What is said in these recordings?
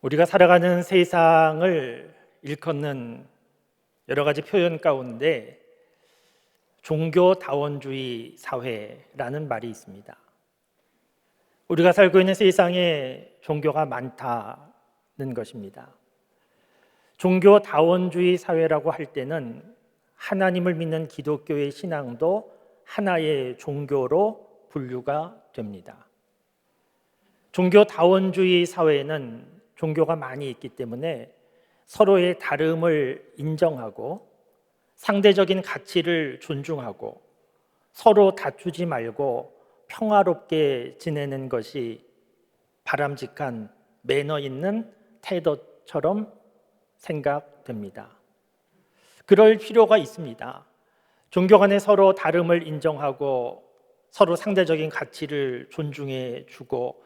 우리가 살아가는 세상을 일컫는 여러 가지 표현 가운데 종교다원주의 사회라는 말이 있습니다. 우리가 살고 있는 세상에 종교가 많다는 것입니다. 종교다원주의 사회라고 할 때는 하나님을 믿는 기독교의 신앙도 하나의 종교로 분류가 됩니다. 종교다원주의 사회에는 종교가 많이 있기 때문에 서로의 다름을 인정하고 상대적인 가치를 존중하고 서로 다투지 말고 평화롭게 지내는 것이 바람직한 매너 있는 태도처럼 생각됩니다. 그럴 필요가 있습니다. 종교 간에 서로 다름을 인정하고 서로 상대적인 가치를 존중해 주고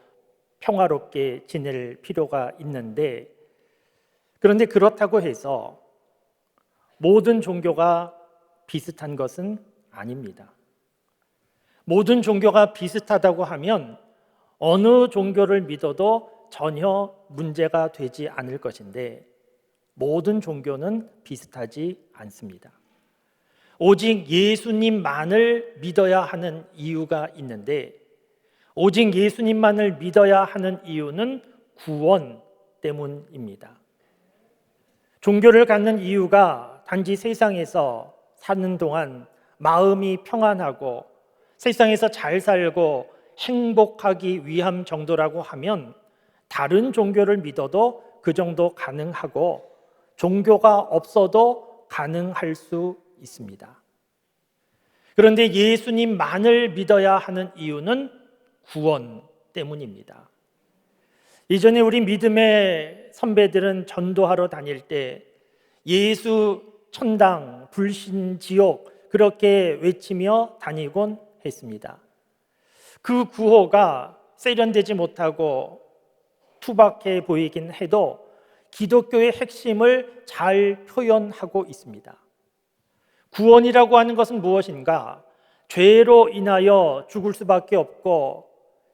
평화롭게 지낼 필요가 있는데, 그런데 그렇다고 해서 모든 종교가 비슷한 것은 아닙니다. 모든 종교가 비슷하다고 하면 어느 종교를 믿어도 전혀 문제가 되지 않을 것인데, 모든 종교는 비슷하지 않습니다. 오직 예수님만을 믿어야 하는 이유가 있는데, 오직 예수님만을 믿어야 하는 이유는 구원 때문입니다. 종교를 갖는 이유가 단지 세상에서 사는 동안 마음이 평안하고 세상에서 잘 살고 행복하기 위함 정도라고 하면 다른 종교를 믿어도 그 정도 가능하고 종교가 없어도 가능할 수 있습니다. 그런데 예수님만을 믿어야 하는 이유는 구원 때문입니다. 이전에 우리 믿음의 선배들은 전도하러 다닐 때 예수 천당, 불신 지옥 그렇게 외치며 다니곤 했습니다. 그 구호가 세련되지 못하고 투박해 보이긴 해도 기독교의 핵심을 잘 표현하고 있습니다. 구원이라고 하는 것은 무엇인가? 죄로 인하여 죽을 수밖에 없고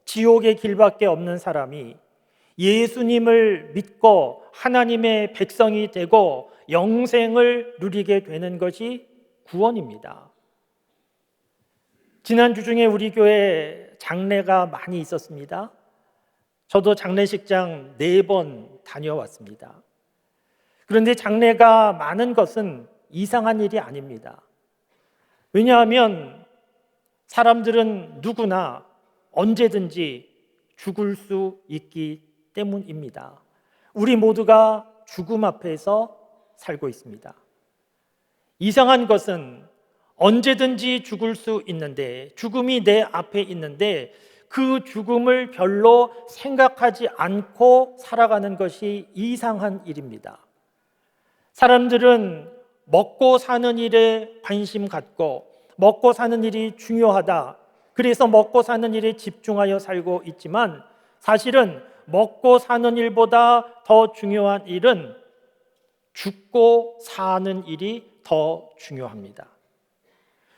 지옥의 길밖에 없는 사람이 예수님을 믿고 하나님의 백성이 되고 영생을 누리게 되는 것이 구원입니다. 지난주 중에 우리 교회에 장례가 많이 있었습니다. 저도 장례식장 4번 다녀왔습니다. 그런데 장례가 많은 것은 이상한 일이 아닙니다. 왜냐하면 사람들은 누구나 언제든지 죽을 수 있기 때문입니다. 우리 모두가 죽음 앞에서 살고 있습니다. 이상한 것은 언제든지 죽을 수 있는데, 죽음이 내 앞에 있는데 그 죽음을 별로 생각하지 않고 살아가는 것이 이상한 일입니다. 사람들은 먹고 사는 일에 관심 갖고 먹고 사는 일이 중요하다, 그래서 먹고 사는 일에 집중하여 살고 있지만 사실은 먹고 사는 일보다 더 중요한 일은 죽고 사는 일이 더 중요합니다.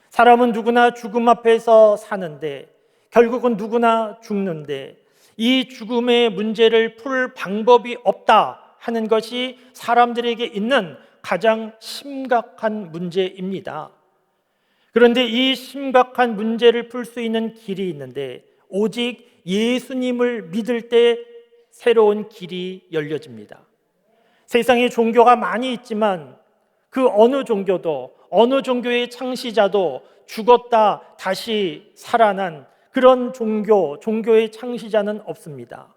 사람은 누구나 죽음 앞에서 사는데 결국은 누구나 죽는데 이 죽음의 문제를 풀 방법이 없다 하는 것이 사람들에게 있는 가장 심각한 문제입니다. 그런데 이 심각한 문제를 풀 수 있는 길이 있는데 오직 예수님을 믿을 때 새로운 길이 열려집니다. 세상에 종교가 많이 있지만 그 어느 종교도, 어느 종교의 창시자도 죽었다 다시 살아난 그런 종교의 창시자는 없습니다.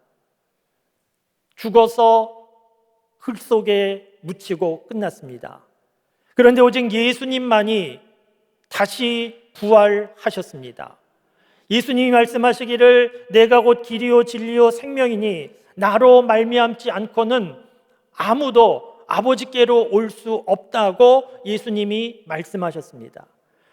죽어서 흙 속에 묻히고 끝났습니다. 그런데 오직 예수님만이 다시 부활하셨습니다. 예수님이 말씀하시기를 내가 곧 길이요 진리요 생명이니 나로 말미암지 않고는 아무도 아버지께로 올 수 없다고 예수님이 말씀하셨습니다.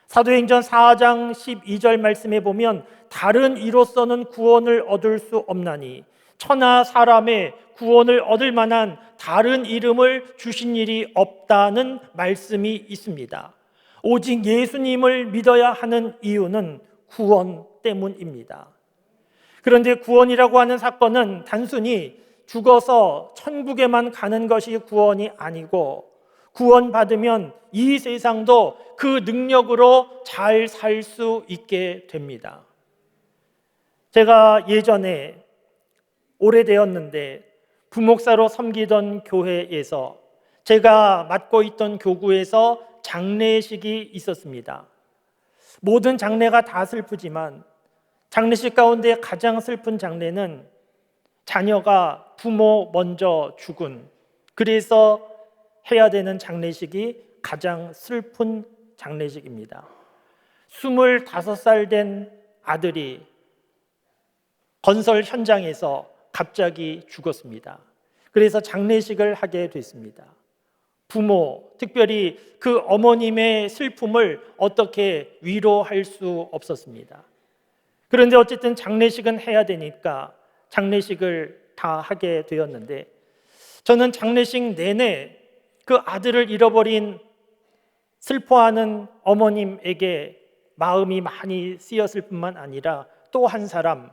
사도행전 4장 12절 말씀에 보면 다른 이로서는 구원을 얻을 수 없나니 천하 사람의 구원을 얻을 만한 다른 이름을 주신 일이 없다는 말씀이 있습니다. 오직 예수님을 믿어야 하는 이유는 구원 때문입니다. 그런데 구원이라고 하는 사건은 단순히 죽어서 천국에만 가는 것이 구원이 아니고 구원받으면 이 세상도 그 능력으로 잘 살 수 있게 됩니다. 제가 예전에 오래되었는데 부목사로 섬기던 교회에서 제가 맡고 있던 교구에서 장례식이 있었습니다. 모든 장례가 다 슬프지만 장례식 가운데 가장 슬픈 장례는 자녀가 부모 먼저 죽은, 그래서 해야 되는 장례식이 가장 슬픈 장례식입니다. 25살 된 아들이 건설 현장에서 갑자기 죽었습니다. 그래서 장례식을 하게 됐습니다. 부모, 특별히 그 어머님의 슬픔을 어떻게 위로할 수 없었습니다. 그런데 어쨌든 장례식은 해야 되니까 장례식을 다 하게 되었는데, 저는 장례식 내내 그 아들을 잃어버린 슬퍼하는 어머님에게 마음이 많이 쓰였을 뿐만 아니라 또 한 사람,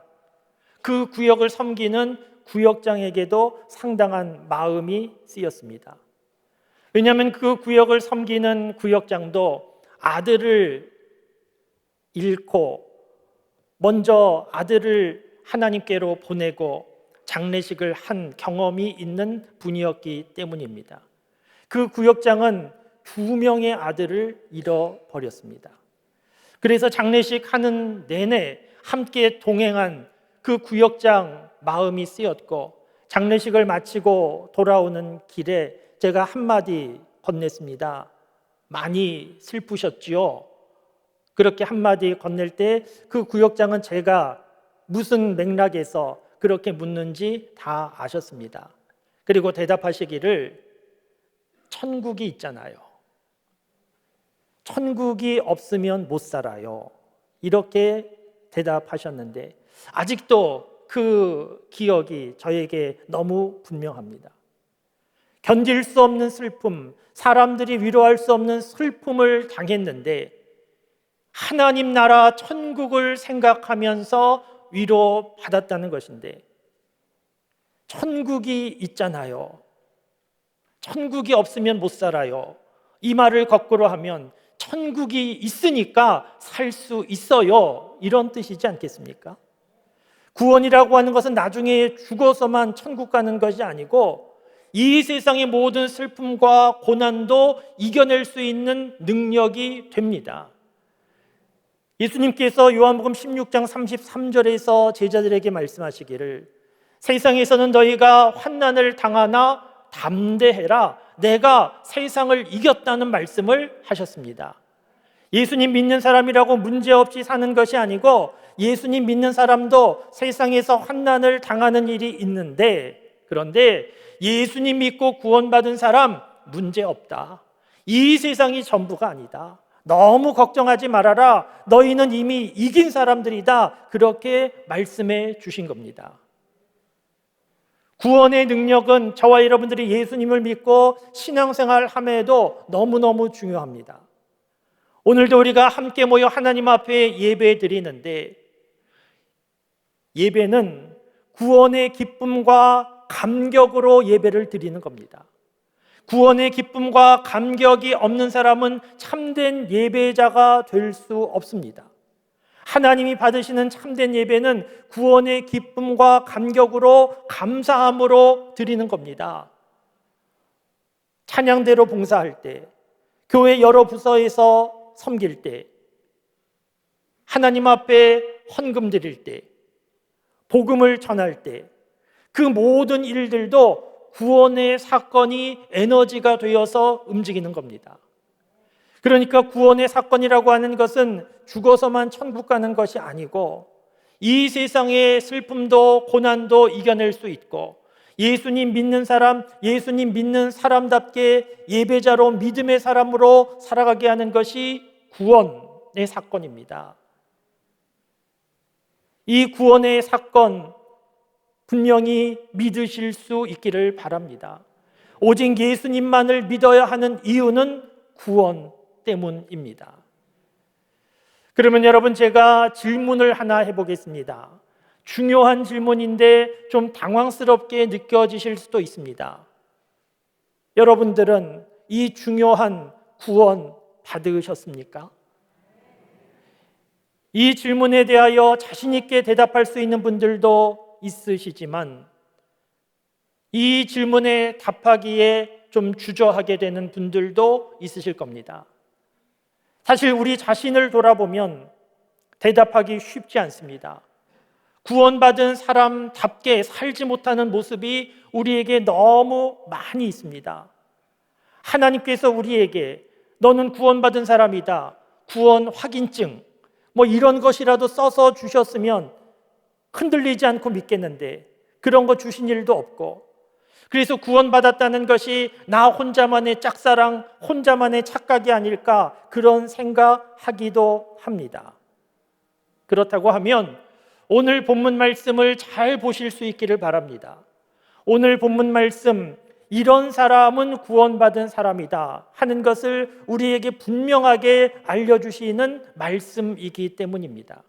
그 구역을 섬기는 구역장에게도 상당한 마음이 쓰였습니다. 왜냐하면 그 구역을 섬기는 구역장도 아들을 잃고 먼저 아들을 하나님께로 보내고 장례식을 한 경험이 있는 분이었기 때문입니다. 그 구역장은 2명의 아들을 잃어버렸습니다. 그래서 장례식 하는 내내 함께 동행한 그 구역장 마음이 쓰였고, 장례식을 마치고 돌아오는 길에 제가 한마디 건넸습니다. 많이 슬프셨지요? 그렇게 한마디 건넬 때 그 구역장은 제가 무슨 맥락에서 그렇게 묻는지 다 아셨습니다. 그리고 대답하시기를, 천국이 있잖아요. 천국이 없으면 못 살아요. 이렇게 대답하셨는데 아직도 그 기억이 저에게 너무 분명합니다. 견딜 수 없는 슬픔, 사람들이 위로할 수 없는 슬픔을 당했는데 하나님 나라 천국을 생각하면서 위로받았다는 것인데, 천국이 있잖아요. 천국이 없으면 못 살아요. 이 말을 거꾸로 하면 천국이 있으니까 살 수 있어요. 이런 뜻이지 않겠습니까? 구원이라고 하는 것은 나중에 죽어서만 천국 가는 것이 아니고 이 세상의 모든 슬픔과 고난도 이겨낼 수 있는 능력이 됩니다. 예수님께서 요한복음 16장 33절에서 제자들에게 말씀하시기를, 세상에서는 너희가 환난을 당하나 담대해라, 내가 세상을 이겼다는 말씀을 하셨습니다. 예수님 믿는 사람이라고 문제없이 사는 것이 아니고 예수님 믿는 사람도 세상에서 환난을 당하는 일이 있는데, 그런데 예수님 믿고 구원받은 사람 문제없다. 이 세상이 전부가 아니다. 너무 걱정하지 말아라. 너희는 이미 이긴 사람들이다. 그렇게 말씀해 주신 겁니다. 구원의 능력은 저와 여러분들이 예수님을 믿고 신앙생활 함에도 너무너무 중요합니다. 오늘도 우리가 함께 모여 하나님 앞에 예배 드리는데, 예배는 구원의 기쁨과 감격으로 예배를 드리는 겁니다. 구원의 기쁨과 감격이 없는 사람은 참된 예배자가 될 수 없습니다. 하나님이 받으시는 참된 예배는 구원의 기쁨과 감격으로, 감사함으로 드리는 겁니다. 찬양대로 봉사할 때, 교회 여러 부서에서 섬길 때, 하나님 앞에 헌금 드릴 때, 복음을 전할 때, 그 모든 일들도 구원의 사건이 에너지가 되어서 움직이는 겁니다. 그러니까 구원의 사건이라고 하는 것은 죽어서만 천국 가는 것이 아니고 이 세상의 슬픔도 고난도 이겨낼 수 있고, 예수님 믿는 사람, 예수님 믿는 사람답게 예배자로 믿음의 사람으로 살아가게 하는 것이 구원의 사건입니다. 이 구원의 사건 분명히 믿으실 수 있기를 바랍니다. 오직 예수님만을 믿어야 하는 이유는 구원 때문입니다. 그러면 여러분, 제가 질문을 하나 해보겠습니다. 중요한 질문인데 좀 당황스럽게 느껴지실 수도 있습니다. 여러분들은 이 중요한 구원 받으셨습니까? 이 질문에 대하여 자신 있게 대답할 수 있는 분들도 있으시지만 이 질문에 답하기에 좀 주저하게 되는 분들도 있으실 겁니다. 사실 우리 자신을 돌아보면 대답하기 쉽지 않습니다. 구원받은 사람답게 살지 못하는 모습이 우리에게 너무 많이 있습니다. 하나님께서 우리에게 너는 구원받은 사람이다, 구원 확인증 이런 것이라도 써서 주셨으면 흔들리지 않고 믿겠는데 그런 거 주신 일도 없고, 그래서 구원받았다는 것이 나 혼자만의 짝사랑, 혼자만의 착각이 아닐까 그런 생각하기도 합니다. 그렇다고 하면 오늘 본문 말씀을 잘 보실 수 있기를 바랍니다. 오늘 본문 말씀, 이런 사람은 구원받은 사람이다 하는 것을 우리에게 분명하게 알려주시는 말씀이기 때문입니다.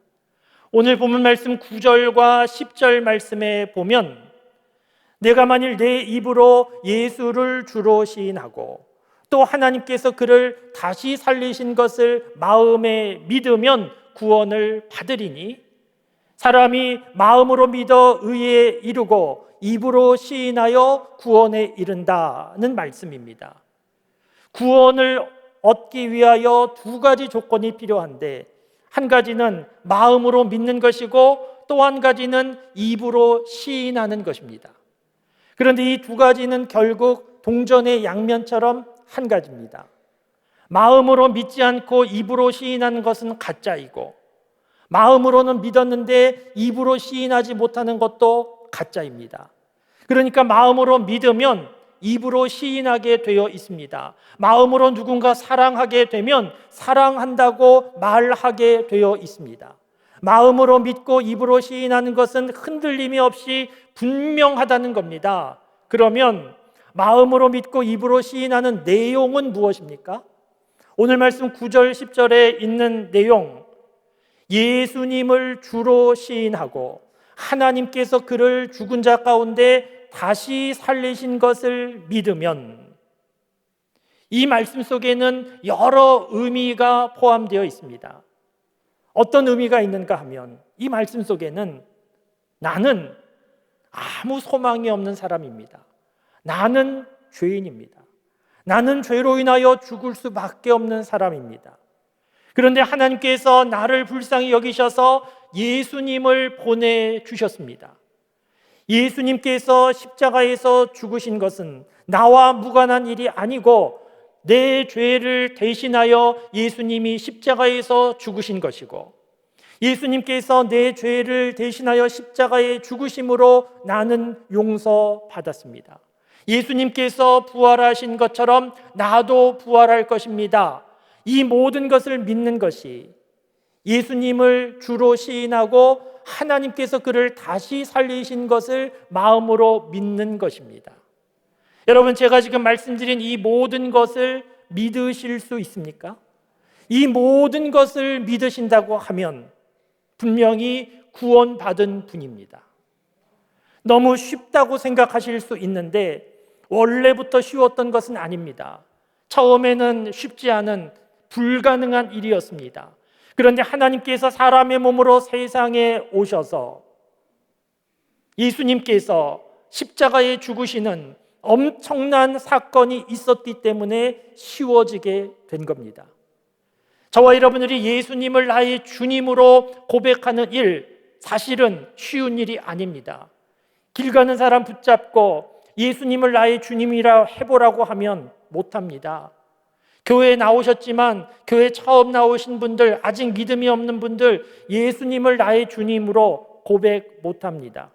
오늘 본문 말씀 9절과 10절 말씀에 보면 내가 만일 내 입으로 예수를 주로 시인하고 또 하나님께서 그를 다시 살리신 것을 마음에 믿으면 구원을 받으리니 사람이 마음으로 믿어 의에 이르고 입으로 시인하여 구원에 이른다는 말씀입니다. 구원을 얻기 위하여 두 가지 조건이 필요한데 한 가지는 마음으로 믿는 것이고 또 한 가지는 입으로 시인하는 것입니다. 그런데 이 두 가지는 결국 동전의 양면처럼 한 가지입니다. 마음으로 믿지 않고 입으로 시인하는 것은 가짜이고 마음으로는 믿었는데 입으로 시인하지 못하는 것도 가짜입니다. 그러니까 마음으로 믿으면 입으로 시인하게 되어 있습니다. 마음으로 누군가 사랑하게 되면 사랑한다고 말하게 되어 있습니다. 마음으로 믿고 입으로 시인하는 것은 흔들림이 없이 분명하다는 겁니다. 그러면 마음으로 믿고 입으로 시인하는 내용은 무엇입니까? 오늘 말씀 9절 10절에 있는 내용, 예수님을 주로 시인하고 하나님께서 그를 죽은 자 가운데 다시 살리신 것을 믿으면, 이 말씀 속에는 여러 의미가 포함되어 있습니다. 어떤 의미가 있는가 하면 이 말씀 속에는 나는 아무 소망이 없는 사람입니다. 나는 죄인입니다. 나는 죄로 인하여 죽을 수밖에 없는 사람입니다. 그런데 하나님께서 나를 불쌍히 여기셔서 예수님을 보내주셨습니다. 예수님께서 십자가에서 죽으신 것은 나와 무관한 일이 아니고 내 죄를 대신하여 예수님이 십자가에서 죽으신 것이고, 예수님께서 내 죄를 대신하여 십자가에 죽으심으로 나는 용서받았습니다. 예수님께서 부활하신 것처럼 나도 부활할 것입니다. 이 모든 것을 믿는 것이 예수님을 주로 시인하고 하나님께서 그를 다시 살리신 것을 마음으로 믿는 것입니다. 여러분, 제가 지금 말씀드린 이 모든 것을 믿으실 수 있습니까? 이 모든 것을 믿으신다고 하면 분명히 구원받은 분입니다. 너무 쉽다고 생각하실 수 있는데 원래부터 쉬웠던 것은 아닙니다. 처음에는 쉽지 않은 불가능한 일이었습니다. 그런데 하나님께서 사람의 몸으로 세상에 오셔서 예수님께서 십자가에 죽으시는 엄청난 사건이 있었기 때문에 쉬워지게 된 겁니다. 저와 여러분들이 예수님을 나의 주님으로 고백하는 일, 사실은 쉬운 일이 아닙니다. 길 가는 사람 붙잡고 예수님을 나의 주님이라 해보라고 하면 못합니다. 교회에 나오셨지만 교회 처음 나오신 분들, 아직 믿음이 없는 분들 예수님을 나의 주님으로 고백 못합니다.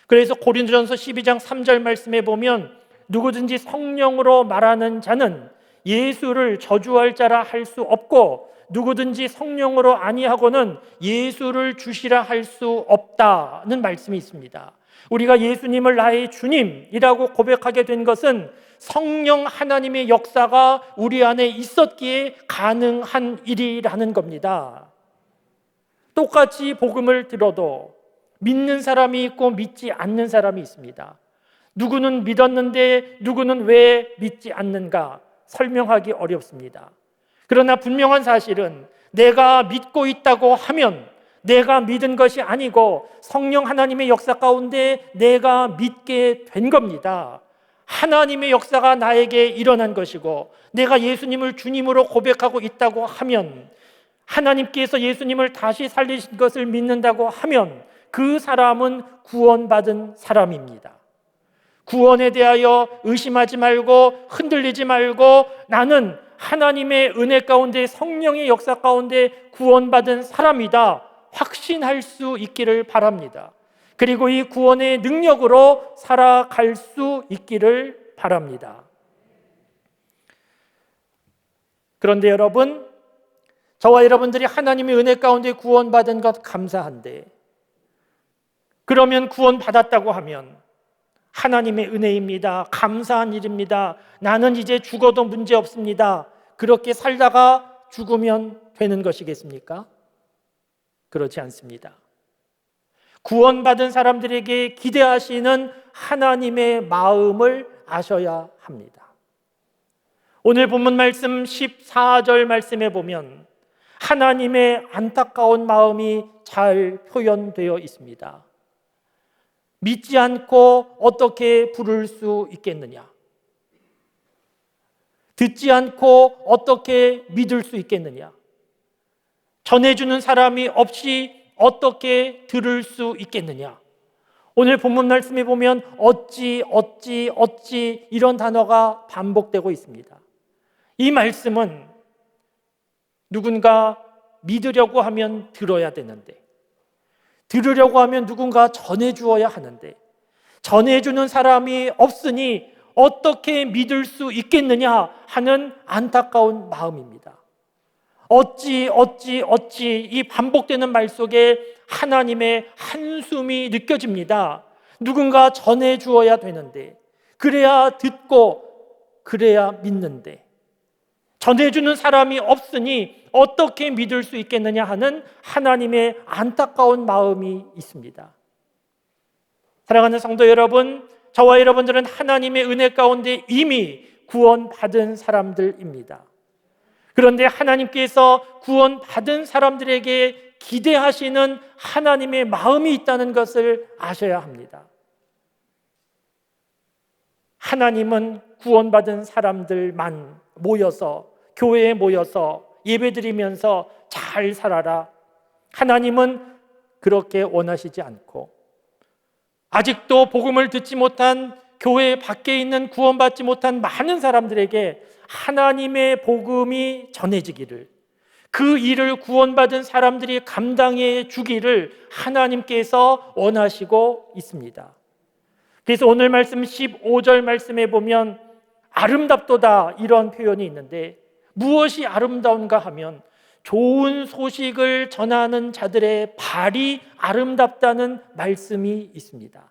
그래서 고린도전서 12장 3절 말씀에 보면 누구든지 성령으로 말하는 자는 예수를 저주할 자라 할 수 없고 누구든지 성령으로 아니하고는 예수를 주시라 할 수 없다는 말씀이 있습니다. 우리가 예수님을 나의 주님이라고 고백하게 된 것은 성령 하나님의 역사가 우리 안에 있었기에 가능한 일이라는 겁니다. 똑같이 복음을 들어도 믿는 사람이 있고 믿지 않는 사람이 있습니다. 누구는 믿었는데 누구는 왜 믿지 않는가 설명하기 어렵습니다. 그러나 분명한 사실은 내가 믿고 있다고 하면 내가 믿은 것이 아니고 성령 하나님의 역사 가운데 내가 믿게 된 겁니다. 하나님의 역사가 나에게 일어난 것이고 내가 예수님을 주님으로 고백하고 있다고 하면, 하나님께서 예수님을 다시 살리신 것을 믿는다고 하면 그 사람은 구원받은 사람입니다. 구원에 대하여 의심하지 말고 흔들리지 말고 나는 하나님의 은혜 가운데 성령의 역사 가운데 구원받은 사람이다 확신할 수 있기를 바랍니다. 그리고 이 구원의 능력으로 살아갈 수 있기를 바랍니다. 그런데 여러분, 저와 여러분들이 하나님의 은혜 가운데 구원받은 것 감사한데, 그러면 구원받았다고 하면 하나님의 은혜입니다, 감사한 일입니다, 나는 이제 죽어도 문제 없습니다, 그렇게 살다가 죽으면 되는 것이겠습니까? 그렇지 않습니다. 구원받은 사람들에게 기대하시는 하나님의 마음을 아셔야 합니다. 오늘 본문 말씀 14절 말씀에 보면 하나님의 안타까운 마음이 잘 표현되어 있습니다. 믿지 않고 어떻게 부를 수 있겠느냐? 듣지 않고 어떻게 믿을 수 있겠느냐? 전해주는 사람이 없이 어떻게 들을 수 있겠느냐? 오늘 본문 말씀에 보면 어찌 이런 단어가 반복되고 있습니다. 이 말씀은 누군가 믿으려고 하면 들어야 되는데, 들으려고 하면 누군가 전해주어야 하는데, 전해주는 사람이 없으니 어떻게 믿을 수 있겠느냐 하는 안타까운 마음입니다. 어찌 이 반복되는 말 속에 하나님의 한숨이 느껴집니다. 누군가 전해주어야 되는데, 그래야 듣고 그래야 믿는데, 전해주는 사람이 없으니 어떻게 믿을 수 있겠느냐 하는 하나님의 안타까운 마음이 있습니다. 사랑하는 성도 여러분, 저와 여러분들은 하나님의 은혜 가운데 이미 구원받은 사람들입니다. 그런데 하나님께서 구원받은 사람들에게 기대하시는 하나님의 마음이 있다는 것을 아셔야 합니다. 하나님은 구원받은 사람들만 모여서, 교회에 모여서 예배드리면서 잘 살아라, 하나님은 그렇게 원하시지 않고, 아직도 복음을 듣지 못한 교회 밖에 있는 구원받지 못한 많은 사람들에게 하나님의 복음이 전해지기를, 그 일을 구원받은 사람들이 감당해 주기를 하나님께서 원하시고 있습니다. 그래서 오늘 말씀 15절 말씀에 보면 아름답도다 이런 표현이 있는데, 무엇이 아름다운가 하면 좋은 소식을 전하는 자들의 발이 아름답다는 말씀이 있습니다.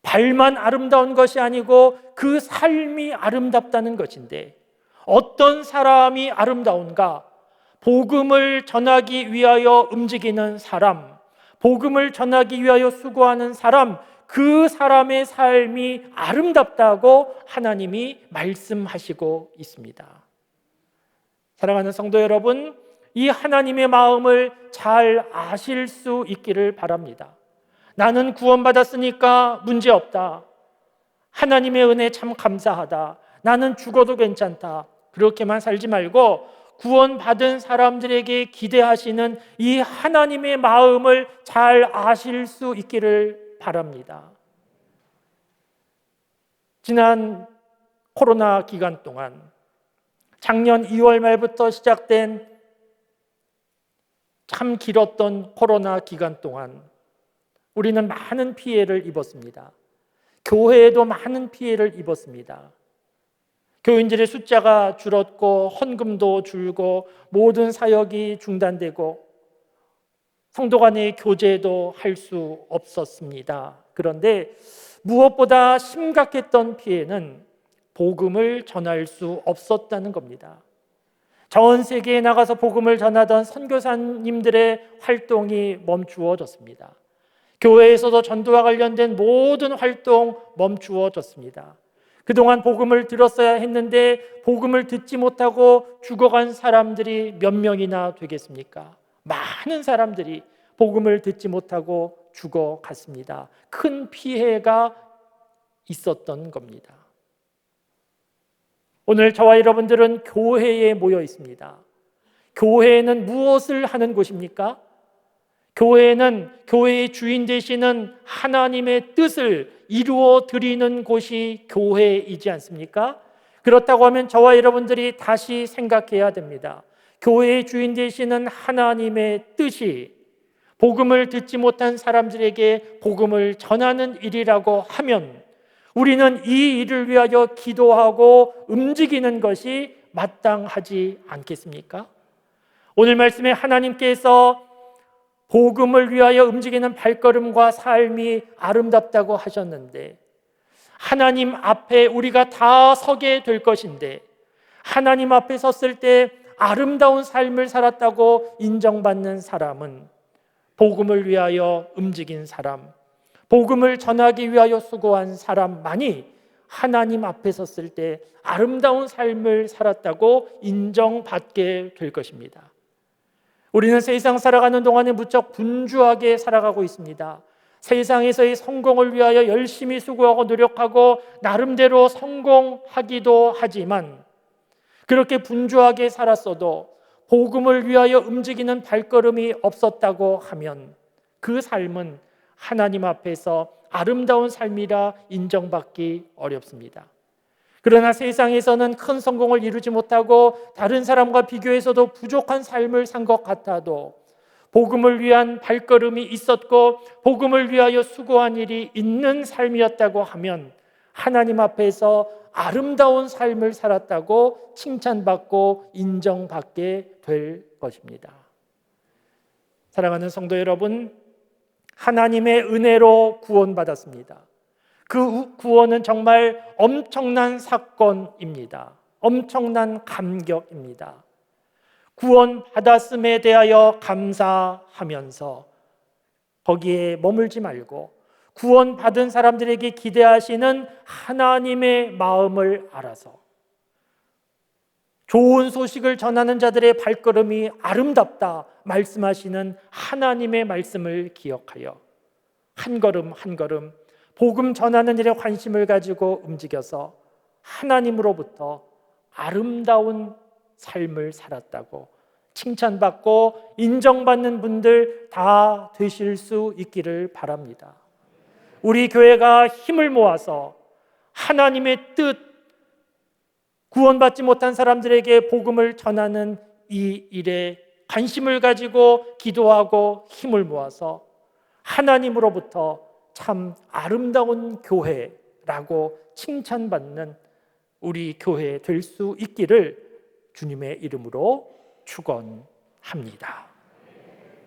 발만 아름다운 것이 아니고 그 삶이 아름답다는 것인데, 어떤 사람이 아름다운가? 복음을 전하기 위하여 움직이는 사람, 복음을 전하기 위하여 수고하는 사람, 그 사람의 삶이 아름답다고 하나님이 말씀하시고 있습니다. 사랑하는 성도 여러분, 이 하나님의 마음을 잘 아실 수 있기를 바랍니다. 나는 구원받았으니까 문제없다, 하나님의 은혜 참 감사하다, 나는 죽어도 괜찮다, 그렇게만 살지 말고 구원받은 사람들에게 기대하시는 이 하나님의 마음을 잘 아실 수 있기를 바랍니다. 지난 코로나 기간 동안, 작년 2월 말부터 시작된 참 길었던 코로나 기간 동안 우리는 많은 피해를 입었습니다. 교회에도 많은 피해를 입었습니다. 교인들의 숫자가 줄었고 헌금도 줄고 모든 사역이 중단되고 성도 간의 교제도 할 수 없었습니다. 그런데 무엇보다 심각했던 피해는 복음을 전할 수 없었다는 겁니다. 전 세계에 나가서 복음을 전하던 선교사님들의 활동이 멈추어졌습니다. 교회에서도 전도와 관련된 모든 활동 멈추어졌습니다. 그동안 복음을 들었어야 했는데 복음을 듣지 못하고 죽어간 사람들이 몇 명이나 되겠습니까? 많은 사람들이 복음을 듣지 못하고 죽어갔습니다. 큰 피해가 있었던 겁니다. 오늘 저와 여러분들은 교회에 모여 있습니다. 교회는 무엇을 하는 곳입니까? 교회는 교회의 주인 되시는 하나님의 뜻을 이루어 드리는 곳이 교회이지 않습니까? 그렇다고 하면 저와 여러분들이 다시 생각해야 됩니다. 교회의 주인 되시는 하나님의 뜻이 복음을 듣지 못한 사람들에게 복음을 전하는 일이라고 하면 우리는 이 일을 위하여 기도하고 움직이는 것이 마땅하지 않겠습니까? 오늘 말씀에 하나님께서 복음을 위하여 움직이는 발걸음과 삶이 아름답다고 하셨는데 하나님 앞에 우리가 다 서게 될 것인데 하나님 앞에 섰을 때 아름다운 삶을 살았다고 인정받는 사람은 복음을 위하여 움직인 사람, 복음을 전하기 위하여 수고한 사람만이 하나님 앞에 섰을 때 아름다운 삶을 살았다고 인정받게 될 것입니다. 우리는 세상 살아가는 동안에 무척 분주하게 살아가고 있습니다. 세상에서의 성공을 위하여 열심히 수고하고 노력하고 나름대로 성공하기도 하지만 그렇게 분주하게 살았어도 복음을 위하여 움직이는 발걸음이 없었다고 하면 그 삶은 하나님 앞에서 아름다운 삶이라 인정받기 어렵습니다. 그러나 세상에서는 큰 성공을 이루지 못하고 다른 사람과 비교해서도 부족한 삶을 산 것 같아도 복음을 위한 발걸음이 있었고 복음을 위하여 수고한 일이 있는 삶이었다고 하면 하나님 앞에서 아름다운 삶을 살았다고 칭찬받고 인정받게 될 것입니다. 사랑하는 성도 여러분, 하나님의 은혜로 구원받았습니다. 그 구원은 정말 엄청난 사건입니다. 엄청난 감격입니다. 구원받았음에 대하여 감사하면서 거기에 머물지 말고 구원받은 사람들에게 기대하시는 하나님의 마음을 알아서 좋은 소식을 전하는 자들의 발걸음이 아름답다 말씀하시는 하나님의 말씀을 기억하여 한 걸음 한 걸음 복음 전하는 일에 관심을 가지고 움직여서 하나님으로부터 아름다운 삶을 살았다고 칭찬받고 인정받는 분들 다 되실 수 있기를 바랍니다. 우리 교회가 힘을 모아서 하나님의 뜻, 구원받지 못한 사람들에게 복음을 전하는 이 일에 관심을 가지고 기도하고 힘을 모아서 하나님으로부터 참 아름다운 교회라고 칭찬받는 우리 교회 될 수 있기를 주님의 이름으로 축원합니다.